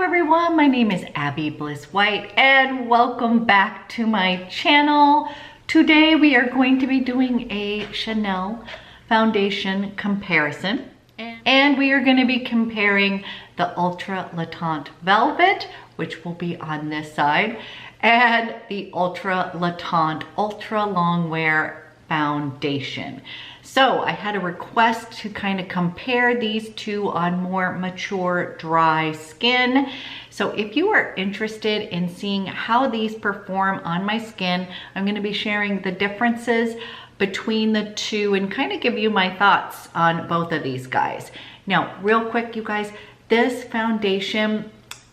everyone, my name is Abby Bliss White and welcome back to my channel. Today we are going to be doing a Chanel foundation comparison and we are going to be comparing the Ultra Teint Velvet, which will be on this side, and the Ultra Teint Ultra Longwear Foundation. So I had a request to kind of compare these two on more mature, dry skin. So if you are interested in seeing how these perform on my skin, I'm going to be sharing the differences between the two and kind of give you my thoughts on both of these guys. Now, real quick, you guys, this foundation,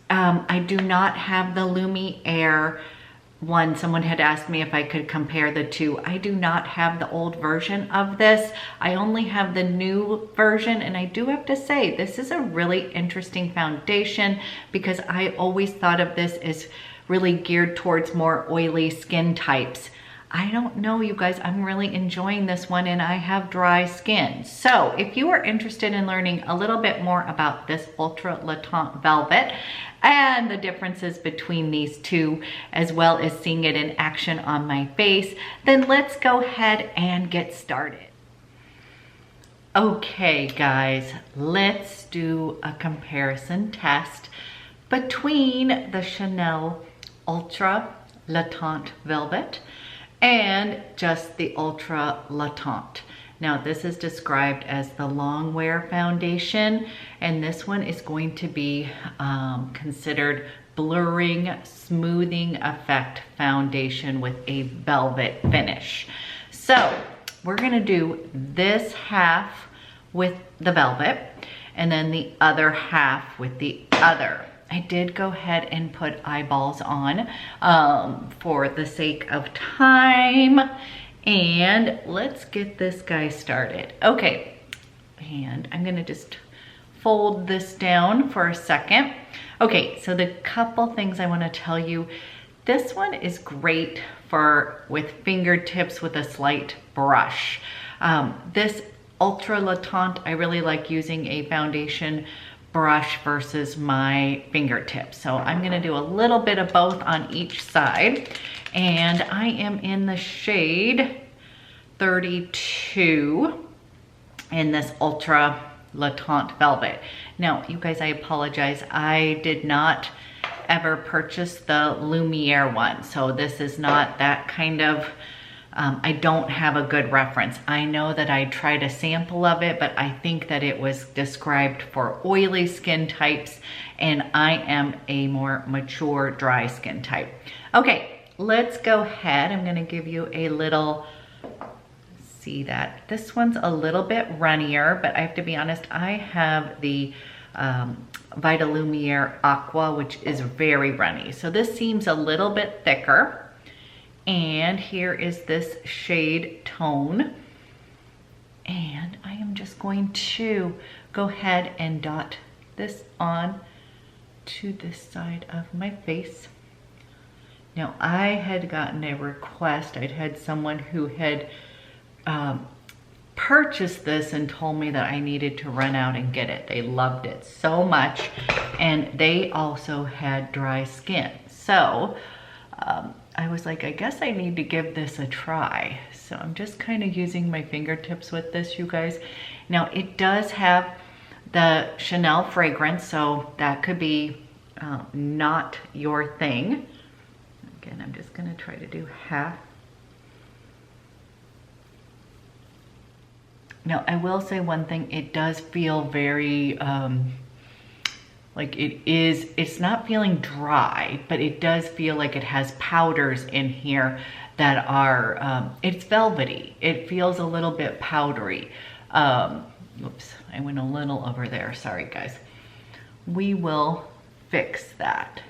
I do not have the LUXE one. Someone had asked me if I could compare the two. I do not have the old version of this. I only have the new version, and I do have to say this is a really interesting foundation because I always thought of this as really geared towards more oily skin types. I don't know, you guys, I'm really enjoying this one and I have dry skin. So if you are interested in learning a little bit more about this Ultra Teint Velvet and the differences between these two, as well as seeing it in action on my face, then let's go ahead and get started. Okay, guys, let's do a comparison test between the Chanel Ultra Teint Velvet and just the Ultra Teint. Now this is described as the Longwear foundation, and this one is going to be considered blurring, smoothing effect foundation with a velvet finish. So we're gonna do this half with the velvet and then the other half with the other. I did go ahead and put eyeballs on for the sake of time. And let's get this guy started. Okay, and I'm gonna just fold this down for a second. Okay, so the couple things I wanna tell you. This one is great for with fingertips with a slight brush. This Ultra Teint, I really like using a foundation brush versus my fingertips. So I'm gonna do a little bit of both on each side. And I am in the shade 32 in this Ultra Teint Velvet. Now, you guys, I apologize. I did not ever purchase the LUXE one. So this is not that kind of, I don't have a good reference. I know that I tried a sample of it, but I think that it was described for oily skin types, and I am a more mature, dry skin type. Okay, let's go ahead. I'm gonna give you a little, see that. This one's a little bit runnier, but I have to be honest, I have the Vita Lumiere Aqua, which is very runny. So this seems a little bit thicker. And here is this shade Tone. And I am just going to go ahead and dot this on to this side of my face. Now I had gotten a request. I'd had someone who had purchased this and told me that I needed to run out and get it. They loved it so much. And they also had dry skin. So I was like, I guess I need to give this a try. So I'm just kind of using my fingertips with this, you guys. Now it does have the Chanel fragrance, so that could be not your thing. Again, I'm just gonna try to do half. Now I will say one thing, it does feel very, like it's not feeling dry, but it does feel like it has powders in here that are, it's velvety. It feels a little bit powdery. Oops, I went a little over there. Sorry, guys. We will fix that.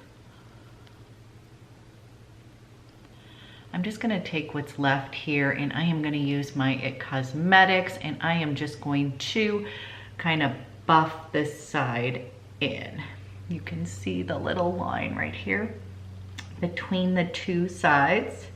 I'm just gonna take what's left here and I am gonna use my IT Cosmetics and I am just going to kind of buff this side in. You can see the little line right here between the two sides.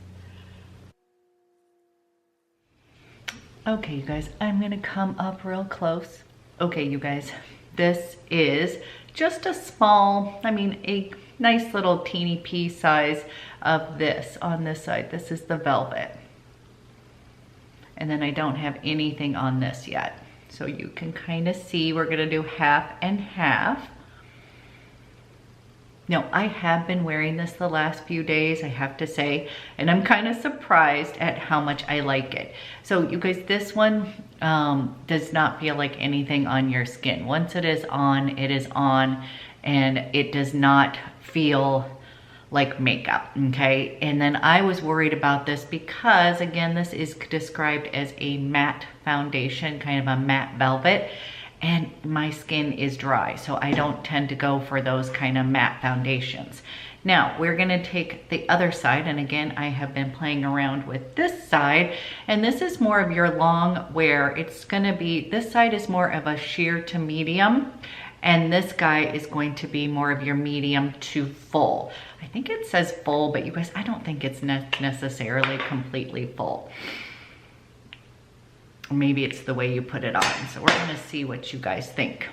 Okay, you guys, I'm gonna come up real close. Okay, you guys, this is just a small, I mean, a nice little teeny pea size of this on this side. This is the velvet. And then I don't have anything on this yet. So you can kind of see we're gonna do half and half. Now, I have been wearing this the last few days, I have to say, and I'm kind of surprised at how much I like it. So you guys, this one does not feel like anything on your skin. Once it is on, and it does not feel like makeup, okay? And then I was worried about this because, again, this is described as a matte foundation, kind of a matte velvet, and my skin is dry, so I don't tend to go for those kind of matte foundations. Now, we're gonna take the other side, and again, I have been playing around with this side, and this is more of your long wear. It's gonna be, this side is more of a sheer to medium, and this guy is going to be more of your medium to full. I think it says full, but you guys, I don't think it's necessarily completely full. Maybe it's the way you put it on. So we're gonna see what you guys think.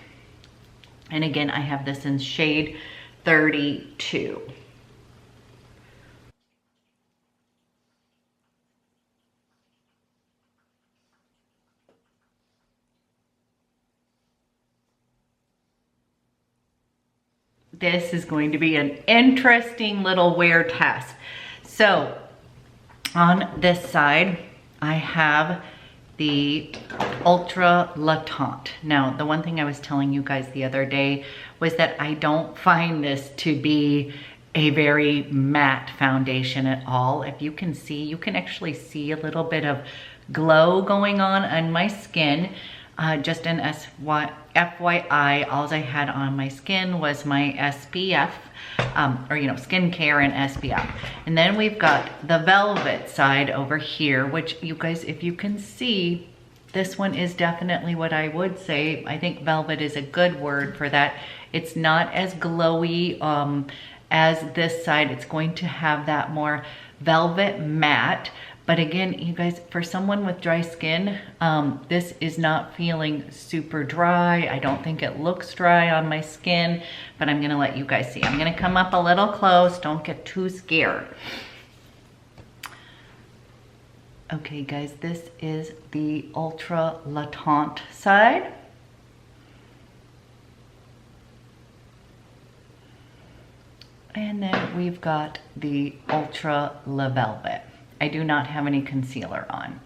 And again, I have this in shade 32. This is going to be an interesting little wear test. So on this side, I have the Ultra Teint. Now, the one thing I was telling you guys the other day was that I don't find this to be a very matte foundation at all. If you can see, you can actually see a little bit of glow going on my skin. Just an FYI, all I had on my skin was my SPF, or you know, skincare and SPF. And then we've got the velvet side over here, which you guys, if you can see, this one is definitely what I would say. I think velvet is a good word for that. It's not as glowy as this side. It's going to have that more velvet matte. But again, you guys, for someone with dry skin, this is not feeling super dry. I don't think it looks dry on my skin, but I'm gonna let you guys see. I'm gonna come up a little close, don't get too scared. Okay guys, this is the Ultra Teint side. And then we've got the Ultra Velvet. I do not have any concealer on.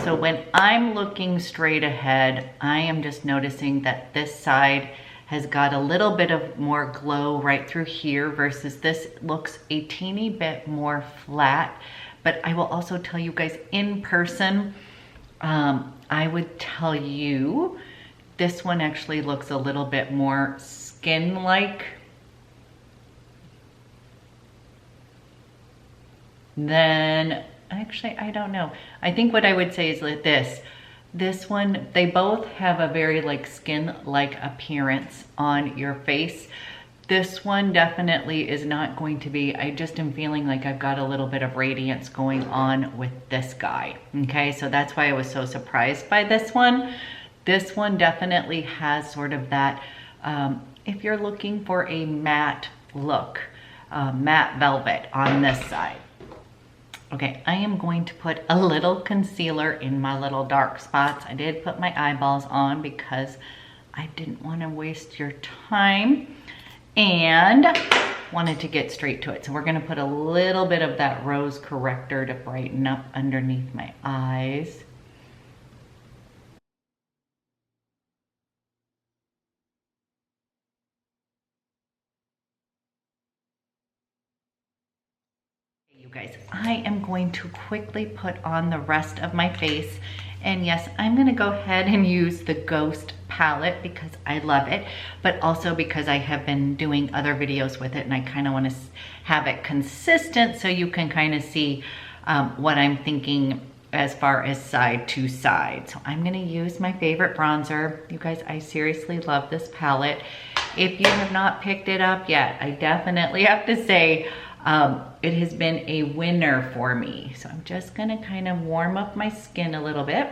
So when I'm looking straight ahead, I am just noticing that this side has got a little bit of more glow right through here versus this looks a teeny bit more flat. But I will also tell you guys in person, I would tell you this one actually looks a little bit more skin-like then, actually, I don't know. I think what I would say is like this one, they both have a very like skin-like appearance on your face. This one definitely is not going to be, I just am feeling like I've got a little bit of radiance going on with this guy, okay? So that's why I was so surprised by this one. This one definitely has sort of that, if you're looking for a matte look, matte velvet on this side. Okay, I am going to put a little concealer in my little dark spots. I did put my eyeballs on because I didn't want to waste your time and wanted to get straight to it. So we're gonna put a little bit of that rose corrector to brighten up underneath my eyes. You guys, I am going to quickly put on the rest of my face. And yes, I'm gonna go ahead and use the Ghost palette because I love it, but also because I have been doing other videos with it and I kind of want to have it consistent so you can kind of see what I'm thinking as far as side to side. So I'm gonna use my favorite bronzer. You guys, I seriously love this palette. If you have not picked it up yet, I definitely have to say, it has been a winner for me. So I'm just gonna kind of warm up my skin a little bit.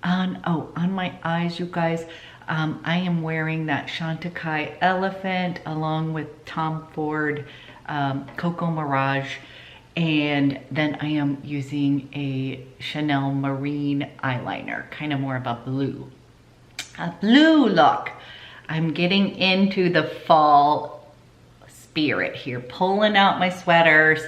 On my eyes, you guys, I am wearing that Chantecaille Elephant along with Tom Ford Coco Mirage. And then I am using a Chanel Marine eyeliner, kind of more of a blue look. I'm getting into the fall spirit here, pulling out my sweaters.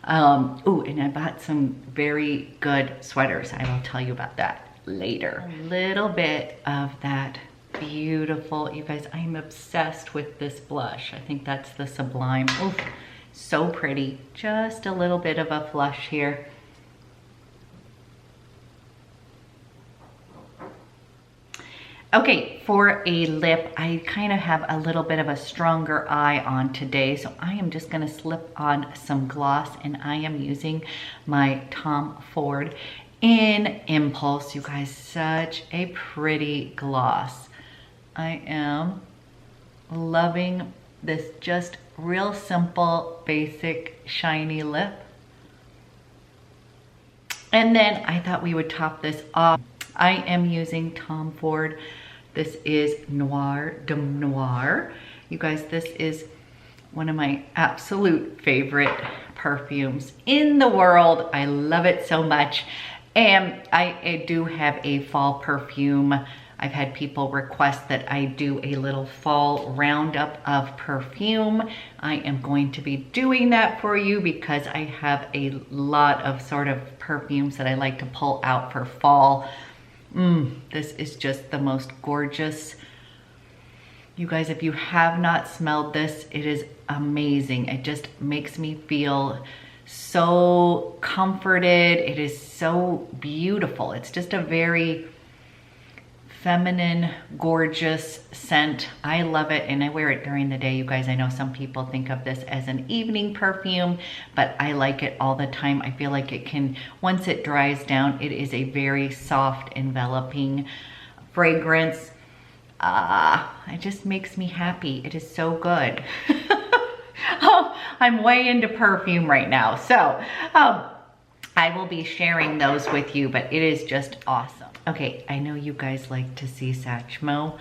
Oh, and I bought some very good sweaters. I will tell you about that later. A little bit of that beautiful, you guys, I'm obsessed with this blush. I think that's the Sublime. Oof, so pretty. Just a little bit of a flush here. Okay, for a lip, I kind of have a little bit of a stronger eye on today, so I am just gonna slip on some gloss, and I am using my Tom Ford in Impulse. You guys, such a pretty gloss. I am loving this just real simple, basic, shiny lip. And then I thought we would top this off. I am using Tom Ford. This is Noir de Noir. You guys, this is one of my absolute favorite perfumes in the world. I love it so much. And I do have a fall perfume. I've had people request that I do a little fall roundup of perfume. I am going to be doing that for you because I have a lot of sort of perfumes that I like to pull out for fall. This is just the most gorgeous. You guys, if you have not smelled this, it is amazing. It just makes me feel so comforted. It is so beautiful. It's just a very feminine, gorgeous scent. I love it, and I wear it during the day. You guys, I know some people think of this as an evening perfume, but I like it all the time. I feel like it can, once it dries down, it is a very soft, enveloping fragrance. It just makes me happy. It is so good. Oh, I'm way into perfume right now. So I will be sharing those with you, but it is just awesome. Okay, I know you guys like to see Satchmo,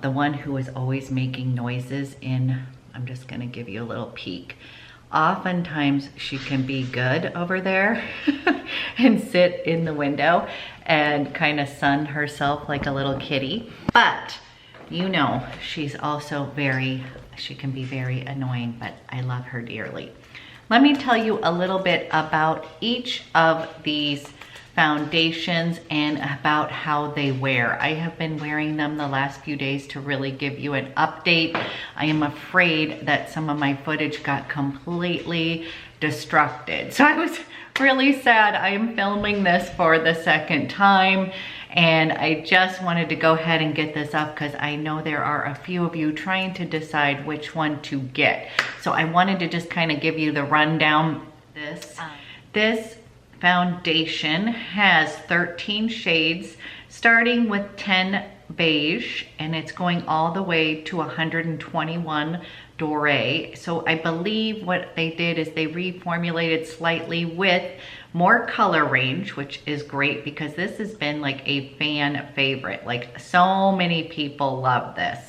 the one who is always making noises in, I'm just gonna give you a little peek. Oftentimes she can be good over there and sit in the window and kind of sun herself like a little kitty. But you know, she's also she can be very annoying, but I love her dearly. Let me tell you a little bit about each of these foundations and about how they wear. I have been wearing them the last few days to really give you an update. I am afraid that some of my footage got completely destructed. So I was really sad. I am filming this for the second time, and I just wanted to go ahead and get this up because I know there are a few of you trying to decide which one to get. So I wanted to just kind of give you the rundown. This foundation has 13 shades, starting with 10 beige, and it's going all the way to 121 doré. So I believe what they did is they reformulated slightly with more color range, which is great because this has been like a fan favorite. Like, so many people love this.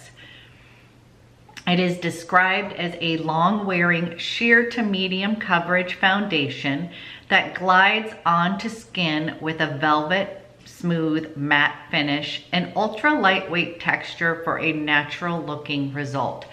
It is described as a long-wearing sheer to medium coverage foundation that glides onto skin with a velvet smooth matte finish and ultra lightweight texture for a natural looking result.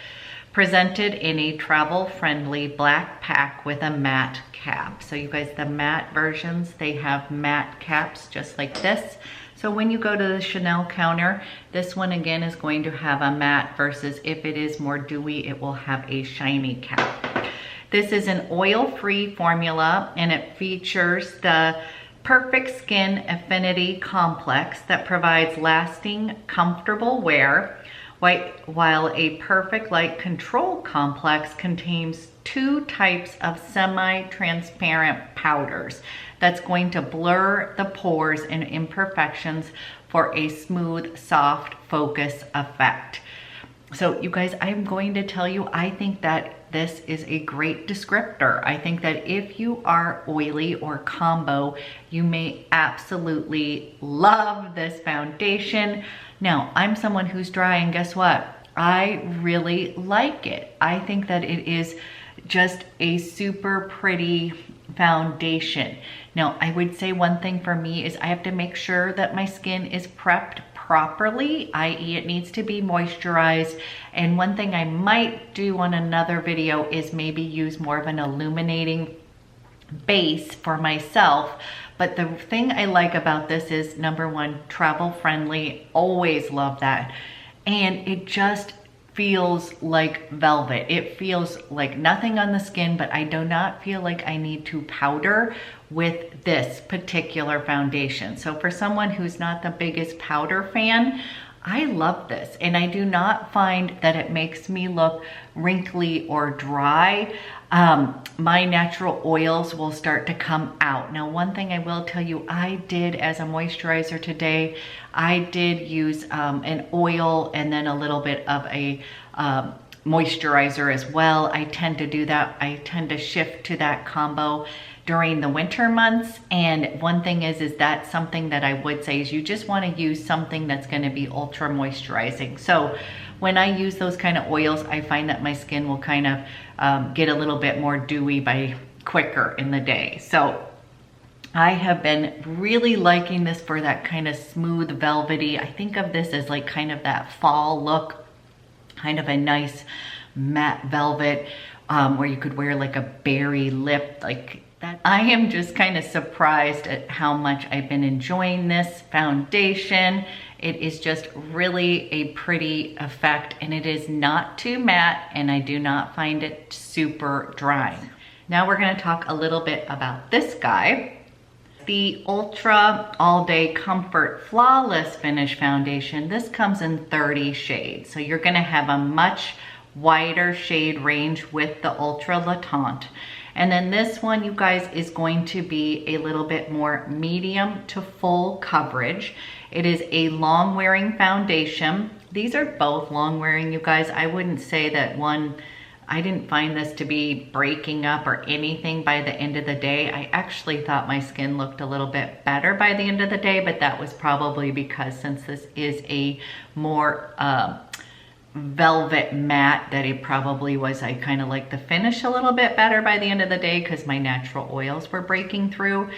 Presented in a travel friendly black pack with a matte cap. So you guys, the matte versions, they have matte caps just like this. So when you go to the Chanel counter, this one again is going to have a matte versus if it is more dewy, it will have a shiny cap. This is an oil-free formula, and it features the Perfect Skin Affinity Complex that provides lasting, comfortable wear, while a Perfect Light Control Complex contains 2 types of semi-transparent powders that's going to blur the pores and imperfections for a smooth, soft focus effect. So you guys, I'm going to tell you, I think that this is a great descriptor. I think that if you are oily or combo, you may absolutely love this foundation. Now, I'm someone who's dry, and guess what? I really like it. I think that it is just a super pretty foundation. Now, I would say one thing for me is I have to make sure that my skin is prepped properly, i.e. it needs to be moisturized. And one thing I might do on another video is maybe use more of an illuminating base for myself. But the thing I like about this is, number one, travel friendly, always love that. And it just feels like velvet. It feels like nothing on the skin, but I do not feel like I need to powder with this particular foundation. So for someone who's not the biggest powder fan, I love this, and I do not find that it makes me look wrinkly or dry. My natural oils will start to come out. Now, one thing I will tell you, I did as a moisturizer today, I did use an oil and then a little bit of a moisturizer as well. I tend to do that. I tend to shift to that combo during the winter months. And one thing is that's something that I would say is you just want to use something that's going to be ultra moisturizing. So when I use those kind of oils, I find that my skin will kind of get a little bit more dewy by quicker in the day. So I have been really liking this for that kind of smooth velvety. I think of this as like kind of that fall look, kind of a nice matte velvet where you could wear like a berry lip like that. I am just kind of surprised at how much I've been enjoying this foundation. It is just really a pretty effect, and it is not too matte, and I do not find it super dry. Now we're going to talk a little bit about this guy. The Ultra All Day Comfort Flawless Finish Foundation. This comes in 30 shades, so you're going to have a much wider shade range with the Ultra Le Teint. And then this one, you guys, is going to be a little bit more medium to full coverage. It is a long wearing foundation. These are both long wearing, you guys. I wouldn't say that one, I didn't find this to be breaking up or anything by the end of the day. I actually thought my skin looked a little bit better by the end of the day, but that was probably because since this is a more velvet matte, that it probably was, I kind of like the finish a little bit better by the end of the day because my natural oils were breaking through.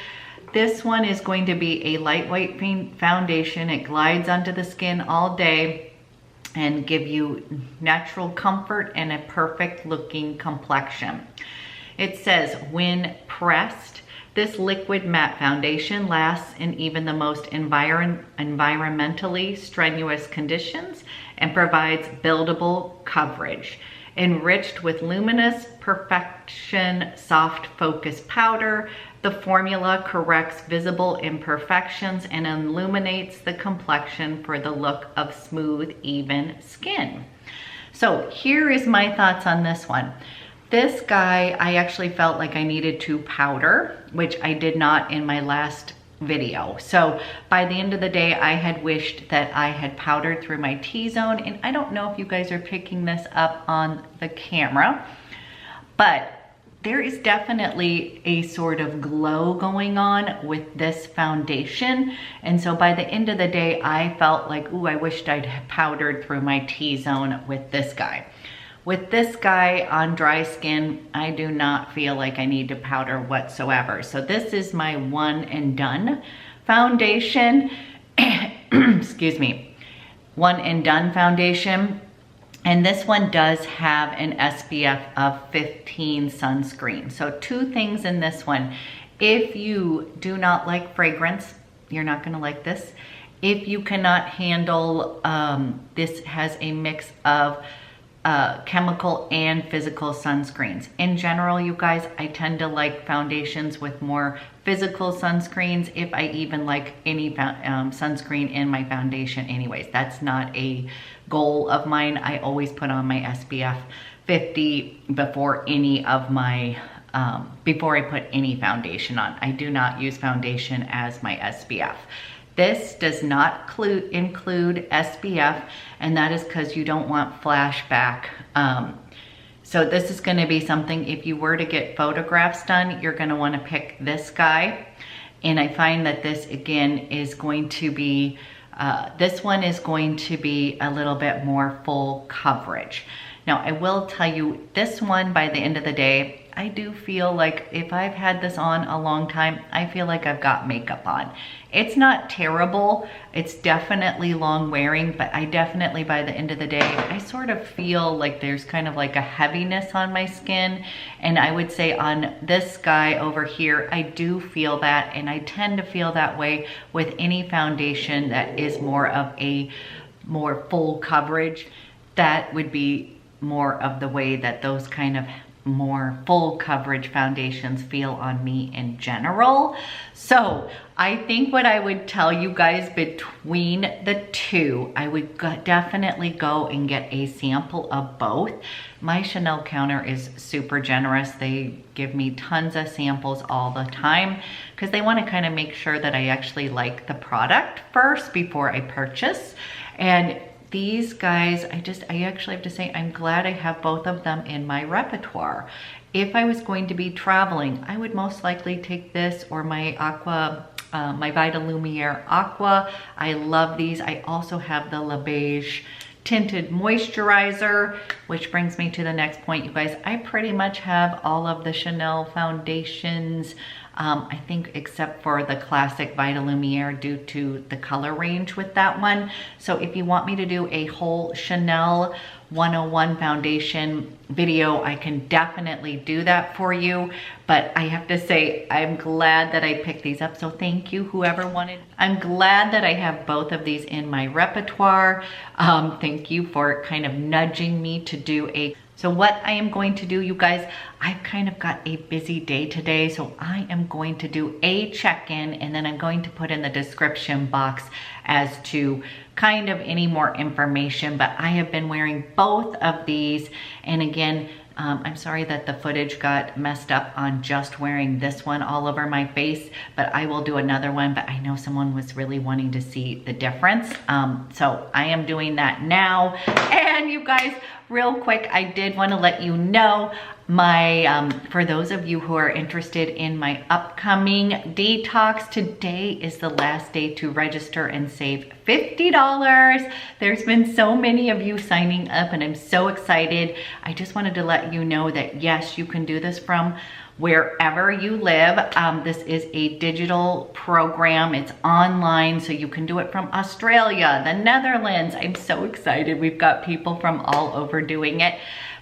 This one is going to be a lightweight foundation. It glides onto the skin all day and give you natural comfort and a perfect looking complexion. It says, when pressed, this liquid matte foundation lasts in even the most environmentally strenuous conditions and provides buildable coverage. Enriched with luminous perfection soft focus powder, the formula corrects visible imperfections and illuminates the complexion for the look of smooth, even skin. So here is my thoughts on this one. This guy, I actually felt like I needed to powder, which I did not in my last video. So by the end of the day, I had wished that I had powdered through my T-zone, and I don't know if you guys are picking this up on the camera, but there is definitely a sort of glow going on with this foundation. And so by the end of the day, I felt like, ooh, I wished I'd powdered through my T-zone with this guy. With this guy on dry skin, I do not feel like I need to powder whatsoever. So this is my one and done foundation. Excuse me. One and done foundation. And this one does have an SPF of 15 sunscreen. So two things in this one. If you do not like fragrance, you're not gonna like this. If you cannot handle, this has a mix of chemical and physical sunscreens. In general, you guys, I tend to like foundations with more physical sunscreens, if I even like any sunscreen in my foundation anyways. That's not a goal of mine. I always put on my SPF 50 before any of my, before I put any foundation on. I do not use foundation as my SPF. This does not include SPF, and that is because you don't want flashback. So this is gonna be something, if you were to get photographs done, you're gonna wanna pick this guy. And I find that this, again, is going to be, this one is going to be a little bit more full coverage. Now, I will tell you, this one, by the end of the day, I do feel like if I've had this on a long time, I feel like I've got makeup on. It's not terrible. It's definitely long wearing, but I definitely, by the end of the day, I sort of feel like there's kind of like a heaviness on my skin. And I would say on this guy over here, I do feel that, and I tend to feel that way with any foundation that is more of a more full coverage. That would be more of the way that those kind of more full coverage foundations feel on me in general. So I think what I would tell you guys between the two, I would definitely go and get a sample of both. My Chanel counter is super generous. They give me tons of samples all the time because they want to kind of make sure that I actually like the product first before I purchase. And these guys, I actually have to say, I'm glad I have both of them in my repertoire. If I was going to be traveling, I would most likely take this or my my Vita Lumiere Aqua. I love these. I also have the La Beige Tinted Moisturizer, which brings me to the next point, you guys. I pretty much have all of the Chanel foundations, I think except for the classic Vita Lumiere due to the color range with that one. So if you want me to do a whole Chanel 101 foundation video, I can definitely do that for you. But I have to say, I'm glad that I picked these up. So thank you, whoever wanted. I'm glad that I have both of these in my repertoire. Thank you for kind of nudging me to do a So what I am going to do, you guys, I've kind of got a busy day today, so I am going to do a check-in, and then I'm going to put in the description box as to kind of any more information. But I have been wearing both of these, and again, I'm sorry that the footage got messed up on just wearing this one all over my face, but I will do another one. But I know someone was really wanting to see the difference. So I am doing that now. And you guys, real quick, I did want to let you know my, for those of you who are interested in my upcoming detox, today is the last day to register and save $50. There's been so many of you signing up and I'm so excited. I just wanted to let you know that yes, you can do this from wherever you live. This is a digital program. It's online, so you can do it from Australia, the Netherlands. I'm so excited. We've got people from all over doing it.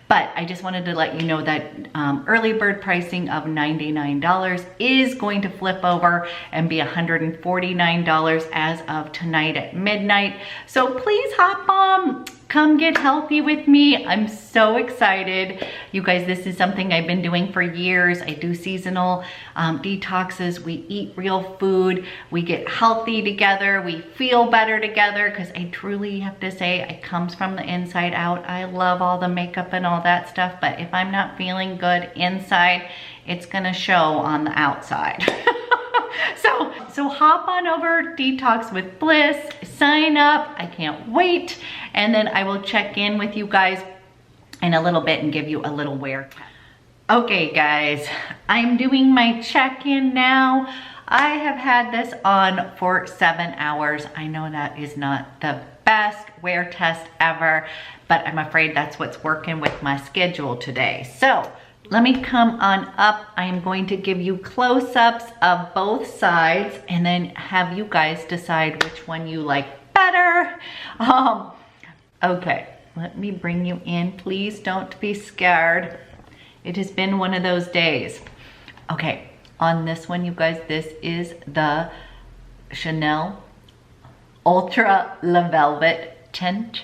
But I just wanted to let you know that early bird pricing of $99 is going to flip over and be $149 as of tonight at midnight. So please hop on, come get healthy with me. I'm so excited. You guys, this is something I've been doing for years. I do seasonal detoxes. We eat real food. We get healthy together. We feel better together because I truly have to say it comes from the inside out. I love all the makeup and all that stuff, but if I'm not feeling good inside, it's gonna show on the outside. So hop on over, Detox with Bliss, sign up. I can't wait. And then I will check in with you guys in a little bit and give you a little wear. Okay guys, I'm doing my check-in now. I have had this on for 7 hours. I know that is not the best wear test ever, but I'm afraid that's what's working with my schedule today. So let me come on up. I am going to give you close-ups of both sides and then have you guys decide which one you like better. Okay, let me bring you in. Please don't be scared. It has been one of those days. Okay, on this one, you guys, this is the Chanel Ultra Le Velvet Tint.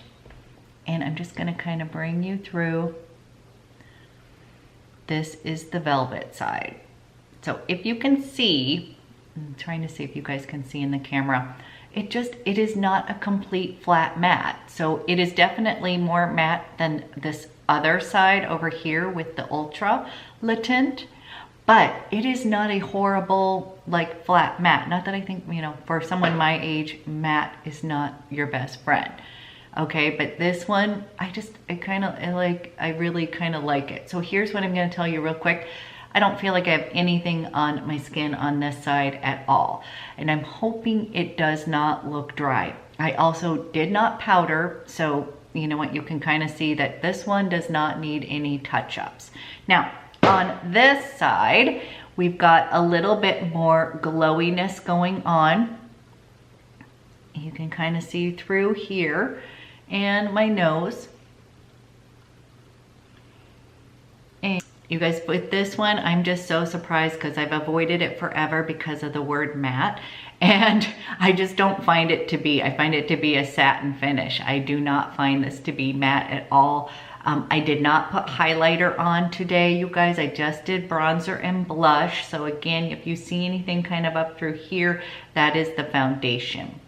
And I'm just gonna kind of bring you through. This is the velvet side. So if you can see, I'm trying to see if you guys can see in the camera, it is not a complete flat matte. So it is definitely more matte than this other side over here with the Ultra Le Tint, but it is not a horrible, like, flat matte. Not that I think, you know, for someone my age, matte is not your best friend. Okay, but this one, I really kind of like it. So here's what I'm gonna tell you real quick. I don't feel like I have anything on my skin on this side at all. And I'm hoping it does not look dry. I also did not powder, so you know what, you can kind of see that this one does not need any touch-ups. Now, on this side, we've got a little bit more glowiness going on. You can kind of see through here and my nose. And you guys, with this one, I'm just so surprised because I've avoided it forever because of the word matte. And I just don't find it to be, I find it to be a satin finish. I do not find this to be matte at all. I did not put highlighter on today, you guys. I just did bronzer and blush. So again, if you see anything kind of up through here, that is the foundation.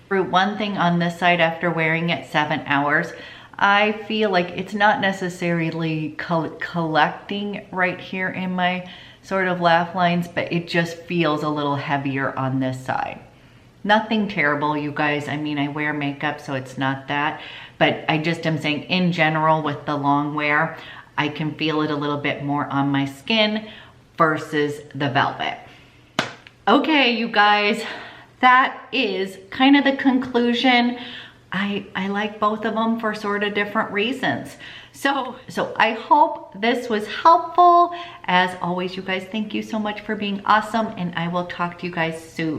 For one thing on this side, after wearing it 7 hours, I feel like it's not necessarily collecting right here in my sort of laugh lines, but it just feels a little heavier on this side. Nothing terrible, you guys. I mean, I wear makeup, so it's not that. But I just am saying, in general, with the Longwear, I can feel it a little bit more on my skin versus the Velvet. Okay, you guys, that is kind of the conclusion. I like both of them for sort of different reasons. So I hope this was helpful. As always, you guys, thank you so much for being awesome, and I will talk to you guys soon.